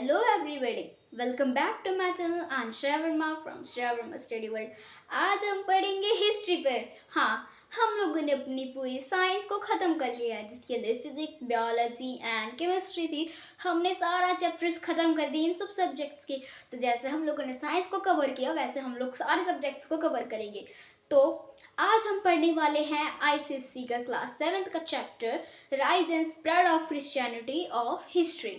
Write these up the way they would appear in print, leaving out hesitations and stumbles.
Hello everybody, welcome back to my channel. I'm Shreya Verma from Shreya Verma Study World. आज हम पढ़ेंगे history पर। हाँ, हम लोगों ने अपनी पूरी साइंस को ख़त्म कर लिया है, जिसके अंदर फिजिक्स, बायोलॉजी एंड केमिस्ट्री थी। हमने सारा चैप्टर्स ख़त्म कर दिए इन सब सब्जेक्ट्स के। तो जैसे हम लोगों ने साइंस को कवर किया, वैसे हम लोग सारे सब्जेक्ट्स को कवर करेंगे। तो आज हम पढ़ने वाले हैं आईसीएसई का क्लास 7th का chapter rise and spread of Christianity of history.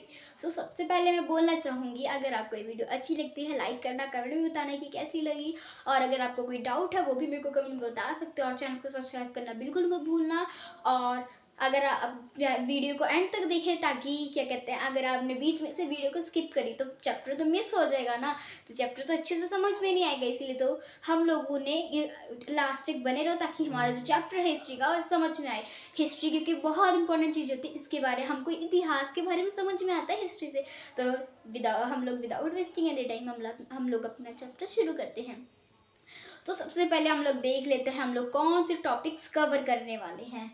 So सबसे पहले मैं बोलना चाहूँगी, अगर आपको ये वीडियो अच्छी लगती है लाइक करना, कमेंट में बताना कि कैसी लगी, और अगर आपको कोई डाउट है वो भी मेरे को कमेंट में बता सकते हो, और चैनल को सब्सक्राइब करना बिल्कुल मत भूलना। और अगर आप वीडियो को एंड तक देखें, ताकि क्या कहते हैं, अगर आपने बीच में से वीडियो को स्किप करी तो चैप्टर तो मिस हो जाएगा ना, तो चैप्टर तो अच्छे से समझ में नहीं आएगा। इसीलिए तो हम लोगों ने लास्ट तक बने रहो, ताकि हमारा जो चैप्टर है हिस्ट्री का वो समझ में आए। हिस्ट्री क्योंकि बहुत इंपॉर्टेंट चीज़ होती है, इसके बारे हमको इतिहास के बारे में समझ में आता है हिस्ट्री से। तो हम लोग विदाउट वेस्टिंग एनी टाइम हम लोग अपना चैप्टर शुरू करते हैं। तो सबसे पहले हम लोग देख लेते हैं हम लोग कौन से टॉपिक्स कवर करने वाले हैं।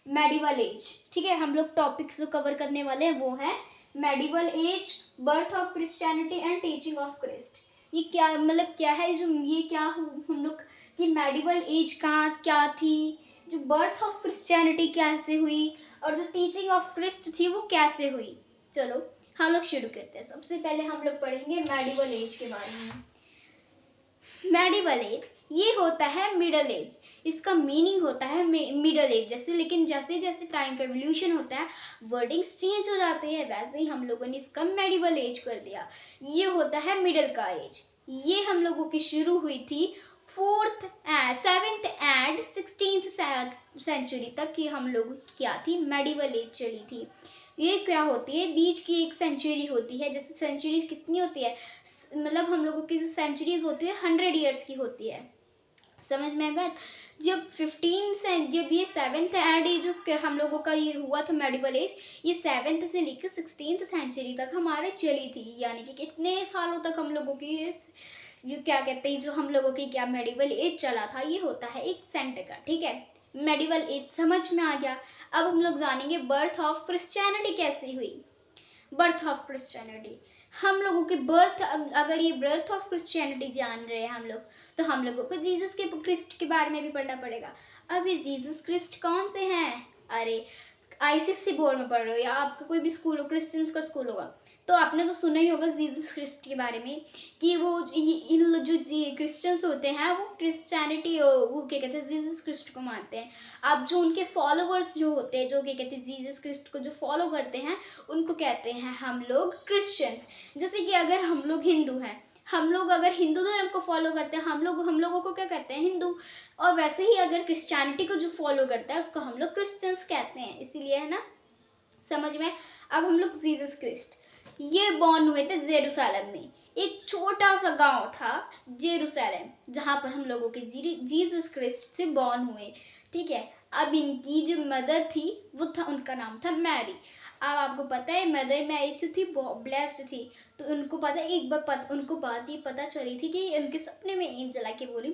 मेडिवल एज, ठीक है, हम लोग टॉपिक्स जो कवर करने वाले हैं वो है medieval age, birth of Christianity and teaching of Christ. ये क्या मतलब क्या है, जो ये क्या हम लोग कि मेडिवल एज कहाँ क्या थी, जो बर्थ ऑफ क्रिश्चियनिटी कैसे हुई, और जो टीचिंग ऑफ क्राइस्ट थी वो कैसे हुई। चलो हम लोग शुरू करते हैं। सबसे पहले हम लोग पढ़ेंगे मेडिवल एज के बारे में। मेडिवल एज ये होता है मिडल एज, इसका मीनिंग होता है मिडल एज जैसे, लेकिन जैसे जैसे टाइम का एवोल्यूशन होता है वर्डिंग्स चेंज हो जाते हैं, वैसे ही हम लोगों ने इसका मेडिवल एज कर दिया। ये होता है मिडल का एज। ये हम लोगों की शुरू हुई थी 4th 7th and 16th century तक की हम लोगों की क्या थी, मेडिवल एज चली थी। ये क्या होती है, बीच की एक सेंचुरी होती है। जैसे सेंचुरीज कितनी होती है, मतलब हम लोगों की जो सेंचुरीज होती है 100 ईयर्स की होती है, समझ में बात। जब 15 जब ये 7th एंड ये जो हम लोगों का ये हुआ था मेडिवल एज, ये 7th से लेकर 16th सेंचुरी तक हमारे चली थी। यानी कि कितने सालों तक हम लोगों की जो क्या कहते हैं, जो हम लोगों की क्या मेडिवल एज चला था, ये होता है एक सेंटर का, ठीक है। मेडिवल एज समझ में आ गया। अब हम लोग जानेंगे बर्थ ऑफ क्रिश्चियनिटी कैसे हुई। बर्थ ऑफ क्रिश्चियनिटी, हम लोगों के बर्थ, अगर ये बर्थ ऑफ क्रिश्चियनिटी जान रहे हैं हम लोग, तो हम लोगों को जीसस के क्रिस्ट के बारे में भी पढ़ना पड़ेगा। अब ये जीसस क्रिस्ट कौन से हैं? अरे आईसीएसई बोर्ड में पढ़ रहे हो या आपका कोई भी स्कूल हो, क्रिश्चियंस का स्कूल होगा, तो आपने तो सुना ही होगा जीसस क्रिस्ट के बारे में, कि वो इन जो क्रिश्चियंस होते हैं वो क्रिश्चियनिटी वो क्या कहते हैं, जीसस क्रिस्ट को मानते हैं। अब जो उनके फॉलोवर्स जो होते हैं, जो क्या कहते हैं जीसस क्रिस्ट को जो फॉलो करते हैं, उनको कहते हैं हम लोग क्रिश्चियंस। जैसे कि अगर हम लोग हिंदू हैं, हम लोग अगर हिंदू धर्म को फॉलो करते हैं, हम लोगों को क्या कहते हैं, हिंदू। और वैसे ही अगर क्रिश्चियनिटी को जो फॉलो करता है उसको हम लोग क्रिश्चियंस कहते हैं, इसीलिए है ना, समझ में। अब हम लोग जीसस क्रिस्ट, ये बॉर्न हुए थे जेरूशलेम में, एक छोटा सा गांव था जेरूशलेम, जहाँ पर हम लोगों के जीसस क्रिस्ट से बॉर्न हुए, ठीक है। अब इनकी जो मदर थी वो था, उनका नाम था मैरी। अब आपको पता है मदर मैरी थी बहुत ब्लेस्ड थी, तो उनको पता एक बार उनको बात ही पता चली थी कि उनके सपने में एंजल आके बोली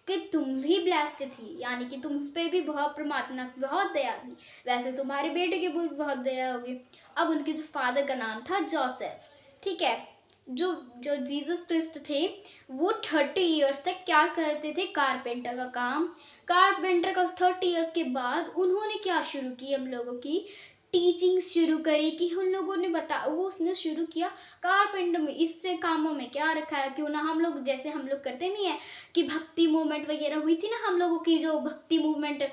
कि तुम भी ब्लेस्ड थी, यानी कि तुम पे भी बहुत परमात्मा बहुत दया थी, वैसे तुम्हारे बेटे के भी बहुत दया होगी। अब उनके जो फादर का नाम था जोसेफ, ठीक है। जो जो जीसस क्रिस्ट थे वो 30 इयर्स तक क्या करते थे, कारपेंटर का काम। कारपेंटर का 30 इयर्स के बाद उन्होंने क्या शुरू की, हम लोगों की टीचिंग शुरू करी, कि हम लोगों ने वो उसने शुरू किया कारपेंटर में, इससे कामों में क्या रखा है, क्यों ना हम लोग जैसे हम लोग करते नहीं है कि भक्ति मूवमेंट वगैरह हुई थी ना, हम लोगों की जो भक्ति मूवमेंट,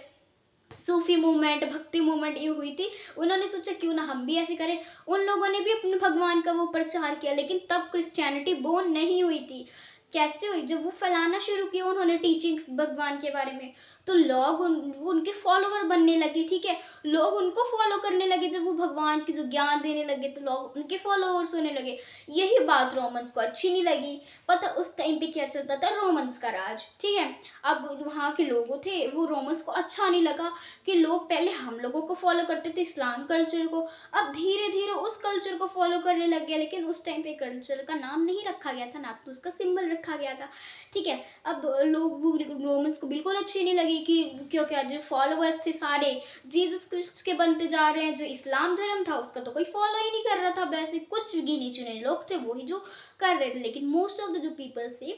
सूफी मूवमेंट, भक्ति मूवमेंट ये हुई थी, उन्होंने सोचा क्यों ना हम भी ऐसे करें। उन लोगों ने भी अपने भगवान का वो प्रचार किया, लेकिन तब क्रिश्चियनिटी बोर्न नहीं हुई थी। कैसे हुई, जब वो फैलाना शुरू किया उन्होंने टीचिंग्स भगवान के बारे में, तो लोग उनके फॉलोवर बनने लगे, ठीक है। लोग उनको फॉलो करने लगे, जब वो भगवान की जो ज्ञान देने लगे तो लोग उनके फॉलोअर्स होने लगे। यही बात रोमन्स को अच्छी नहीं लगी। पता उस टाइम पे क्या चलता था, रोमन्स का राज, ठीक है। अब वहाँ के लोग थे वो रोमन्स को अच्छा नहीं लगा कि लोग पहले हम लोगों को फॉलो करते थे इस्लाम कल्चर को, अब धीरे धीरे उस कल्चर को फॉलो करने लग गया, लेकिन उस टाइम पे कल्चर का नाम नहीं रखा गया था, ना तो उसका सिंबल रखा गया था, ठीक है। अब लोग वो रोमन्स को बिल्कुल अच्छी नहीं लगी कि क्योंकि जो फॉलोअर्स थे सारे जीसस क्रिस्ट के बनते जा रहे हैं। जो इस्लाम धर्म था उसका तो कोई फॉलो ही नहीं कर रहा था, वैसे कुछ गिने चुने लोग थे वही जो कर रहे थे, लेकिन मोस्ट ऑफ द जो पीपल्स थे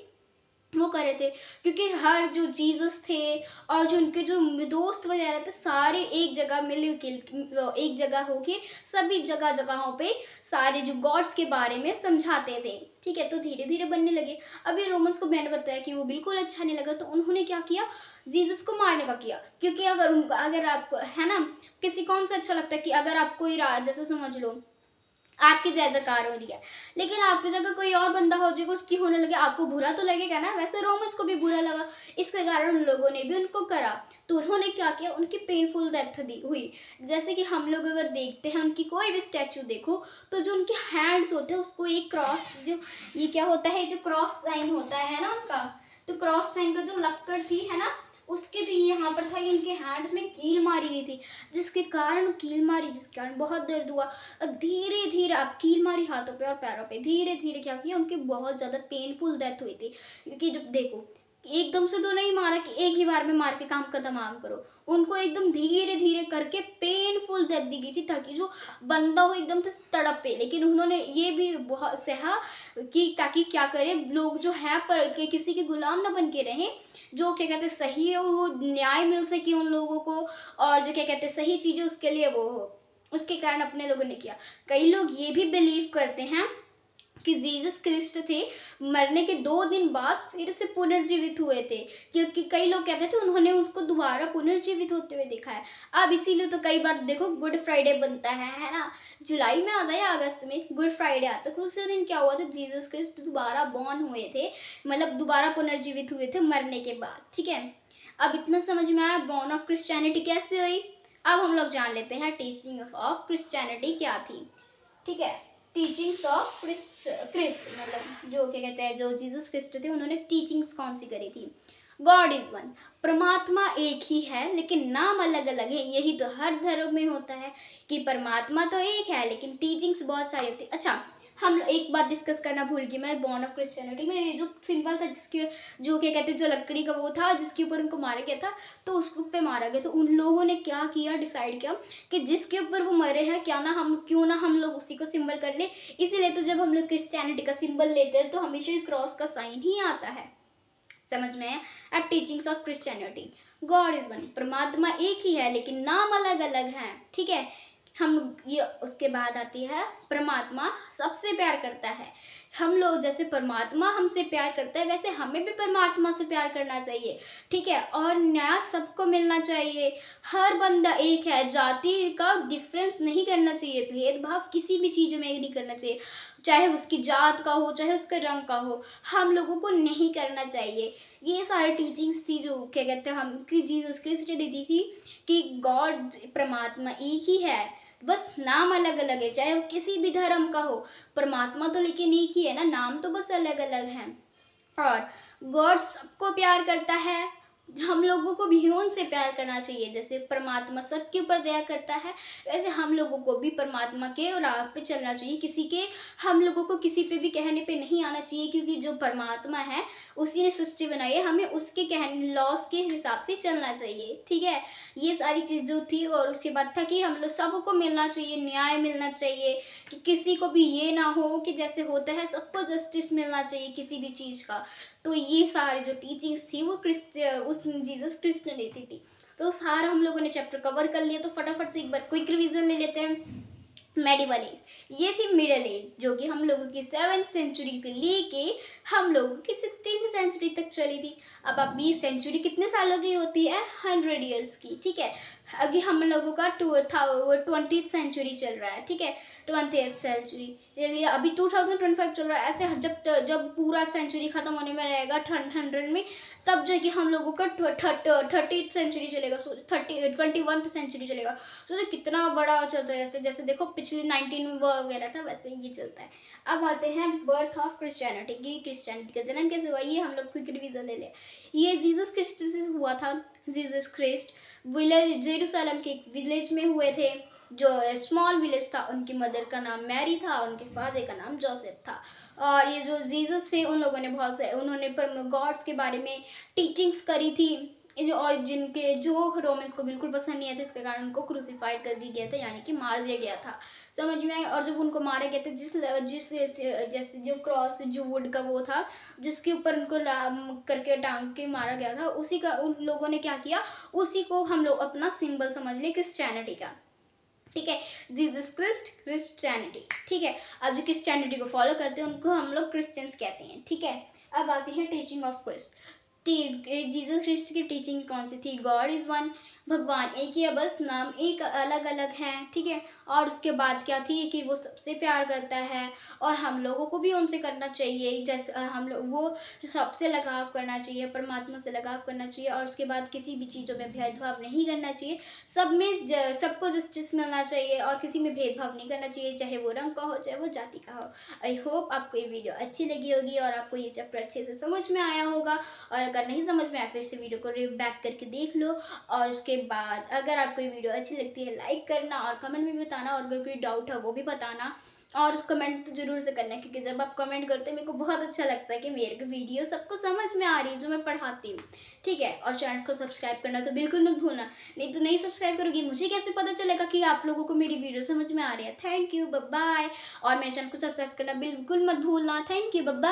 वो कर रहे थे, क्योंकि हर जो जीसस थे और जो उनके जो दोस्त वगैरह थे सारे एक जगह मिल के एक जगह होके सभी जगह जगहों पे सारे जो गॉड्स के बारे में समझाते थे। ठीक है, तो धीरे धीरे बनने लगे। अभी रोमन्स को मैंने बताया कि वो बिल्कुल अच्छा नहीं लगा, तो उन्होंने क्या किया, जीसस को मारने का किया। क्योंकि अगर आपको है ना, किसी कौन सा अच्छा लगता है कि अगर आप कोई जैसे समझ लो आपकी जय जयकार हो रही है, लेकिन आपकी जगह कोई और बंदा हो जाएगा, उसकी होने लगे, आपको बुरा तो लगेगा ना। वैसे रोमन्स को भी बुरा लगा, इसके कारण उन लोगों ने भी उनको करा। तो उन्होंने क्या किया, उनकी पेनफुल डेथ हुई। जैसे कि हम लोग अगर देखते हैं उनकी कोई भी स्टैचू देखो, तो जो उनके हैंड्स होते हैं उसको एक क्रॉस, जो ये क्या होता है, जो क्रॉस साइन होता है ना उनका, तो क्रॉस साइन का जो लक्कड़ थी है ना, उसके जो यहाँ पर था, इनके हैंड में कील मारी गई थी, जिसके कारण जिसके कारण बहुत दर्द हुआ। अब धीरे धीरे अब कील मारी हाथों पे और पैरों पे, धीरे धीरे क्या किया, उनकी बहुत ज़्यादा पेनफुल डेथ हुई थी। क्योंकि जब देखो एकदम से तो नहीं मारा कि एक ही बार में मार के काम का तमाम करो, उनको एकदम धीरे धीरे करके पेनफुल डेथ दी गई थी, ताकि जो बंदा हो एकदम से तड़पे। लेकिन उन्होंने ये भी बहुत सहा कि ताकि क्या करे, लोग जो है पर किसी के गुलाम न बन के रहें, जो क्या कहते हैं सही है वो न्याय मिल सके उन लोगों को, और जो क्या कहते हैं सही चीज़ें उसके लिए वो हो, उसके कारण अपने लोगों ने किया। कई लोग ये भी बिलीव करते हैं कि जीसस क्रिस्ट थे, मरने के 2 दिन बाद फिर से पुनर्जीवित हुए थे, क्योंकि कई लोग कहते थे उन्होंने उसको दोबारा पुनर्जीवित होते हुए देखा है। अब इसीलिए तो कई बार देखो गुड फ्राइडे बनता है ना, जुलाई में आता है या अगस्त में गुड फ्राइडे आता है। तो उसी दिन क्या हुआ था, जीसस क्रिस्ट दोबारा बॉर्न हुए थे, मतलब दोबारा पुनर्जीवित हुए थे मरने के बाद। ठीक है, अब इतना समझ में आया बॉर्न ऑफ क्रिश्चियनिटी कैसे हुई। अब हम लोग जान लेते हैं टीचिंग ऑफ क्रिश्चियनिटी क्या थी। ठीक है, टीचिंग्स ऑफ क्रिस्ट मतलब जो क्या कहते हैं, जो जीसस क्रिस्ट थे उन्होंने टीचिंग्स कौन सी करी थी। गॉड इज वन, परमात्मा एक ही है लेकिन नाम अलग अलग है। यही तो हर धर्म में होता है कि परमात्मा तो एक है लेकिन टीचिंग्स बहुत सारी होती। अच्छा, हम एक बात डिस्कस करना भूल गई मैं, बॉर्न ऑफ क्रिश्चियनिटी में ये जो सिंबल था, जिसके जो क्या कहते हैं, जो लकड़ी का वो था जिसके ऊपर उनको मारा गया था, तो उसके ऊपर मारा गया। तो उन लोगों ने क्या किया, डिसाइड किया कि जिसके ऊपर वो मरे हैं क्यों ना हम लोग उसी को सिंबल कर ले। इसीलिए तो जब हम लोग क्रिश्चियनिटी का सिंबल लेते हैं तो हमेशा क्रॉस का साइन ही आता है। समझ में है। अब teachings of Christianity, God is one, परमात्मा एक ही है लेकिन नाम अलग अलग हैं। ठीक है, हम ये उसके बाद आती है परमात्मा सबसे प्यार करता है। हम लोग जैसे परमात्मा हमसे प्यार करता है वैसे हमें भी परमात्मा से प्यार करना चाहिए। ठीक है, और न्याय सबको मिलना चाहिए। हर बंदा एक है, जाति का डिफरेंस नहीं करना चाहिए, भेदभाव किसी भी चीज़ में नहीं करना चाहिए, चाहे उसकी जात का हो चाहे उसके रंग का हो, हम लोगों को नहीं करना चाहिए। ये सारी टीचिंग्स थी जो क्या कहते हैं हम कि जीसस क्रिस्ट ने दी थी कि गॉड परमात्मा एक ही है, बस नाम अलग अलग है, चाहे वो किसी भी धर्म का हो, परमात्मा तो लेकिन एक ही है ना, नाम तो बस अलग अलग हैं। और गॉड सबको प्यार करता है, हम लोगों को भी उनसे प्यार करना चाहिए। जैसे परमात्मा सबके ऊपर दया करता है वैसे हम लोगों को भी परमात्मा के राह पे चलना चाहिए। किसी के हम लोगों को किसी पे भी कहने पे नहीं आना चाहिए, क्योंकि जो परमात्मा है उसी ने सृष्टि बनाई है, हमें उसके कहने लॉस के हिसाब से चलना चाहिए। ठीक है, ये सारी चीज़ जो थी। और उसके बाद था कि हम लोग सबको मिलना चाहिए, न्याय मिलना चाहिए, कि किसी को भी ये ना हो कि जैसे होता है सबको जस्टिस मिलना चाहिए किसी भी चीज़ का। तो ये सारी जो टीचिंग्स थी वो उस जीसस क्रिस्ट ने देती थी। तो सारा हम लोगों ने चैप्टर कवर कर लिया, तो फटाफट से एक बार क्विक रिवीजन ले लेते हैं। मेडिवल एज, ये थी मिडल एज जो कि हम लोगों की 7th सेंचुरी से लेके हम लोगों की 16th सेंचुरी तक चली थी। अब 20 सेंचुरी कितने सालों की होती है, 100 ईयर्स की। ठीक है, अभी हम लोगों का 20th सेंचुरी चल रहा है। ठीक है, 20th सेंचुरी, ये अभी 2025 चल रहा है। ऐसे जब पूरा सेंचुरी खत्म होने में रहेगा 100 में, तब जो कि हम लोगों का 30th सेंचुरी चलेगा, 21st सेंचुरी चलेगा। तो कितना बड़ा चलता है, जैसे देखो पिछले 19 वगैरह था वैसे ये चलता है। अब आते हैं बर्थ ऑफ क्रिश्चियनिटी की, क्रिश्चियनिटी का जन्म कैसे हुआ, ये हम लोग क्विक रिवीजन ले लें। ये जीसस क्रिस्ट से हुआ था। जीसस क्रिस्ट विलेज जेरूसलम के एक विलेज में हुए थे, जो स्मॉल विलेज था। उनकी मदर का नाम मैरी था, उनके फादर का नाम जोसेफ था। और ये जो जीसस थे उन लोगों ने बहुत से उन्होंने गॉड्स के बारे में टीचिंग्स करी थी। जो और जिनके जो रोमन्स को बिल्कुल पसंद नहीं आया था, इसके कारण उनको क्रूसिफाइड कर दिया गया था, यानी कि मार दिया गया था। समझ में आया? और जब उनको मारा गया था, जैसे जो क्रॉस जो वुड का वो था, जिसके ऊपर उनको करके टांग के मारा गया था, उसी का उन लोगों ने क्या किया, उसी को हम लोग अपना सिंबल समझ लें क्रिश्चियनिटी का। ठीक है, जीसस क्रिस्ट क्रिश्चियनिटी। ठीक है, अब जो क्रिश्चियनिटी को फॉलो करते हैं उनको हम लोग क्रिश्चियंस कहते हैं। ठीक है, अब आती है teaching of Christ. Jesus Christ की टीचिंग कौन सी थी? गॉड इज वन, भगवान एक ही है, बस नाम एक अलग अलग हैं। ठीक है, और उसके बाद क्या थी कि वो सबसे प्यार करता है और हम लोगों को भी उनसे करना चाहिए, जैसे हम लोग वो सबसे लगाव करना चाहिए, परमात्मा से लगाव करना चाहिए, और उसके बाद किसी भी चीज़ों में भेदभाव नहीं करना चाहिए, सब में सबको जस्टिस मिलना चाहिए और किसी में भेदभाव नहीं करना चाहिए, चाहे वो रंग का हो चाहे वो जाति का हो। आई होप आपको ये वीडियो अच्छी लगी होगी और आपको ये चैप्टर अच्छे से समझ में आया होगा, और अगर नहीं समझ में आया फिर से वीडियो को बैक करके देख लो। और उसके बाद अगर आपको ये वीडियो अच्छी लगती है लाइक करना और कमेंट में बताना, और अगर कोई डाउट है वो भी बताना, और उस कमेंट तो ज़रूर से करना, क्योंकि जब आप कमेंट करते हैं मेरे को बहुत अच्छा लगता है कि मेरे को वीडियो सबको समझ में आ रही है जो मैं पढ़ाती हूँ। ठीक है, और चैनल को सब्सक्राइब करना तो बिल्कुल मत भूलना, नहीं तो नहीं सब्सक्राइब करोगी मुझे कैसे पता चलेगा कि आप लोगों को मेरी वीडियो समझ में आ रही है। Thank you, bye bye. और मेरे चैनल को सब्सक्राइब करना बिल्कुल मत भूलना। Thank you, bye bye.